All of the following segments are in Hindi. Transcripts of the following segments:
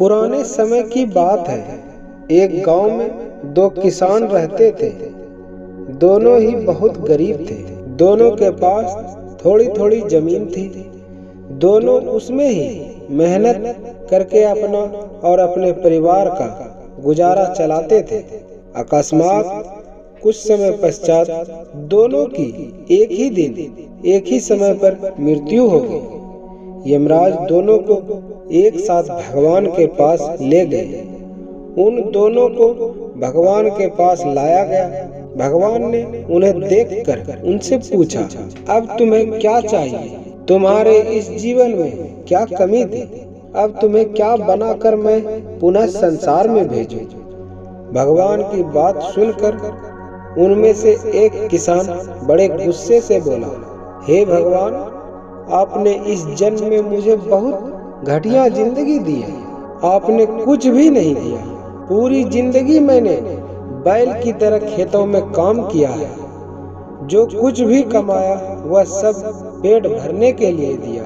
पुराने समय की बात है। एक गांव में दो किसान रहते थे। दोनों ही बहुत गरीब थे। दोनों के पास थोड़ी थोड़ी जमीन थी। दोनों उसमें ही मेहनत करके अपना और अपने परिवार का गुजारा चलाते थे। अकस्मात कुछ समय पश्चात दोनों की एक ही दिन एक ही समय पर मृत्यु हो गई। यमराज दोनों को एक साथ भगवान के पास ले गए। उन दोनों को भगवान के पास लाया गया। भगवान ने उन्हें देखकर उनसे पूछा, अब तुम्हें क्या चाहिए? तुम्हारे इस जीवन में क्या कमी थी? अब तुम्हें क्या बनाकर मैं पुनः संसार में भेजूं? भगवान की बात सुनकर उनमें से एक किसान बड़े गुस्से से बोला, हे भगवान, आपने इस जन्म में मुझे बहुत घटिया जिंदगी दी है। आपने कुछ भी नहीं दिया। पूरी जिंदगी मैंने बैल की तरह खेतों में काम किया है। जो कुछ भी कमाया वह सब पेट भरने के लिए दिया।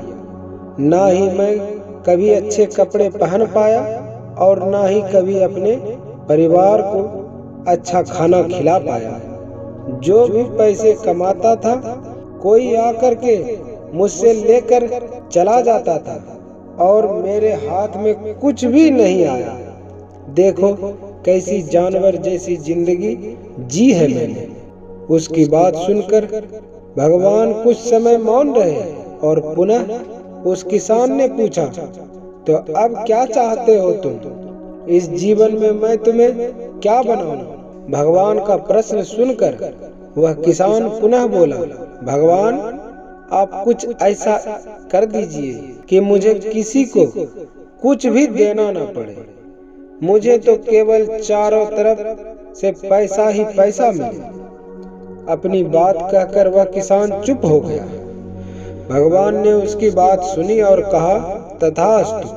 ना ही मैं कभी अच्छे कपड़े पहन पाया और ना ही कभी अपने परिवार को अच्छा खाना खिला पाया। जो भी पैसे कमाता था कोई आकर के मुझसे लेकर चला जाता था और मेरे हाथ में कुछ भी नहीं आया। देखो कैसी जानवर जैसी जिंदगी जी है मैंने। उसकी बात सुनकर भगवान कुछ समय मौन रहे और पुनः उस किसान ने पूछा, तो अब क्या चाहते हो तुम? इस जीवन में मैं तुम्हें क्या बनाऊं? भगवान का प्रश्न सुनकर वह किसान पुनः बोला, भगवान, आप कुछ ऐसा कर दीजिए कि मुझे किसी को कुछ भी देना न पड़े। मुझे तो केवल चारों तरफ से पैसा ही पैसा मिले। अपनी बात कहकर वह किसान चुप हो गया। भगवान ने उसकी बात सुनी और कहा, तथास्तु,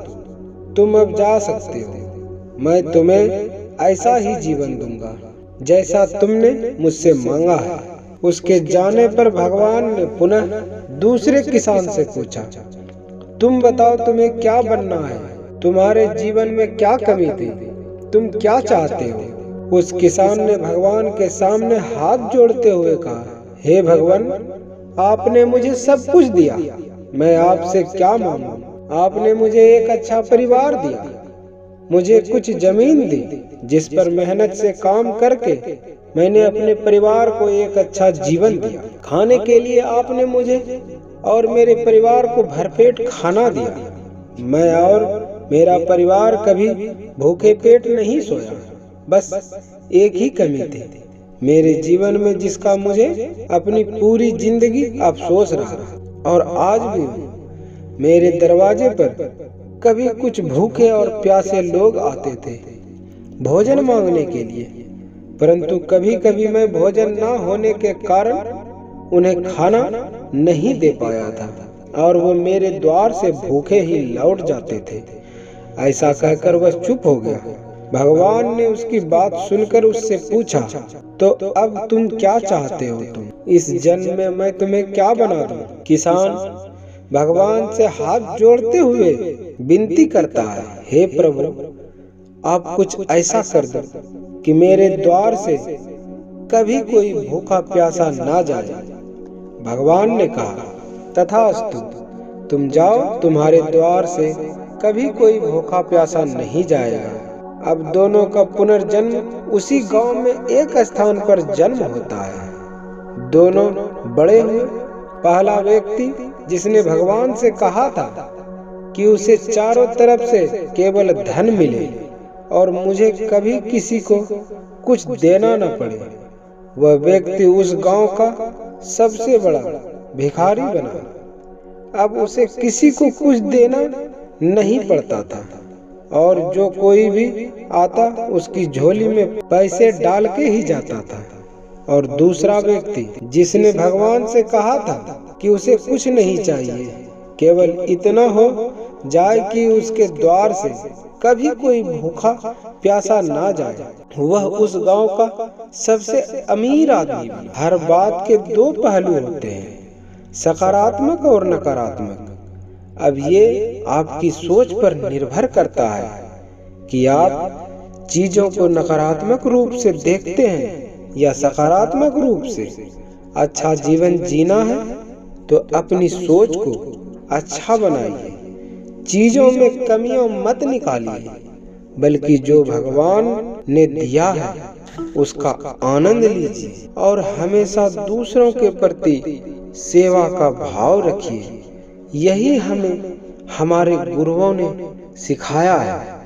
तुम अब जा सकते हो। मैं तुम्हें ऐसा ही जीवन दूंगा जैसा तुमने मुझसे मांगा है। उसके जाने पर भगवान ने पुनः दूसरे किसान से पूछा, तुम बताओ तुम्हें क्या बनना है? तुम्हारे जीवन में क्या कमी थी? तुम क्या चाहते हो? उस किसान ने भगवान के सामने हाथ जोड़ते हुए कहा, हे भगवान, आपने मुझे सब कुछ दिया। मैं आपसे क्या मांगूं? आपने मुझे एक अच्छा परिवार दिया, मुझे कुछ जमीन दी जिस पर मेहनत से काम करके मैंने अपने परिवार को एक अच्छा जीवन दिया। खाने के लिए आपने मुझे और मेरे परिवार को भरपेट खाना दिया। मैं और मेरा परिवार कभी भूखे पेट नहीं सोया। बस एक ही कमी थी मेरे जीवन में, जिसका मुझे अपनी पूरी जिंदगी अफसोस रहा। और आज भी मेरे दरवाजे पर कभी कुछ भूखे और प्यासे लोग आते थे भोजन मांगने के लिए, परंतु कभी कभी मैं भोजन न होने के कारण उन्हें खाना नहीं दे पाया था और वो मेरे द्वार से भूखे ही लौट जाते थे। ऐसा कहकर वह चुप हो गया। भगवान ने उसकी बात सुनकर उससे पूछा, तो अब तुम क्या चाहते हो? तुम इस जन्म में मैं तुम्हें क्या बना दूं? किसान भगवान से हाथ जोड़ते हुए विनती करता है, हे प्रभु, आप कुछ ऐसा कर दो कि मेरे द्वार से कभी कोई भूखा प्यासा ना जाए। भगवान ने कहा, तथास्तु, तुम जाओ, तुम्हारे द्वार से कभी कोई भूखा प्यासा नहीं जाएगा। अब दोनों का पुनर्जन्म उसी गांव में एक स्थान पर जन्म होता है। दोनों बड़े हुए। पहला व्यक्ति जिसने भगवान से कहा था कि उसे चारों तरफ से केवल धन मिले और मुझे कभी किसी को कुछ देना न पड़े, वह व्यक्ति उस गांव का सबसे बड़ा भिखारी बना। अब उसे किसी को कुछ देना नहीं पड़ता था और जो कोई भी आता उसकी झोली में पैसे डाल के ही जाता था। और दूसरा व्यक्ति जिसने भगवान से कहा था कि उसे कुछ नहीं चाहिए, केवल इतना हो जाए कि उसके द्वार से कभी कोई भूखा प्यासा ना जाए, वह उस गांव का सबसे अमीर आदमी बना। हर बात के दो पहलू होते हैं, सकारात्मक और नकारात्मक। अब ये आपकी सोच पर निर्भर करता है कि आप चीजों को नकारात्मक रूप से देखते हैं या सकारात्मक रूप से। अच्छा जीवन जीना है तो अपनी सोच को अच्छा बनाइए, चीजों में कमियां मत निकालिए, बल्कि जो भगवान ने दिया है उसका आनंद लीजिए और हमेशा दूसरों के प्रति सेवा का भाव रखिए। यही हमें हमारे गुरुओं ने सिखाया है।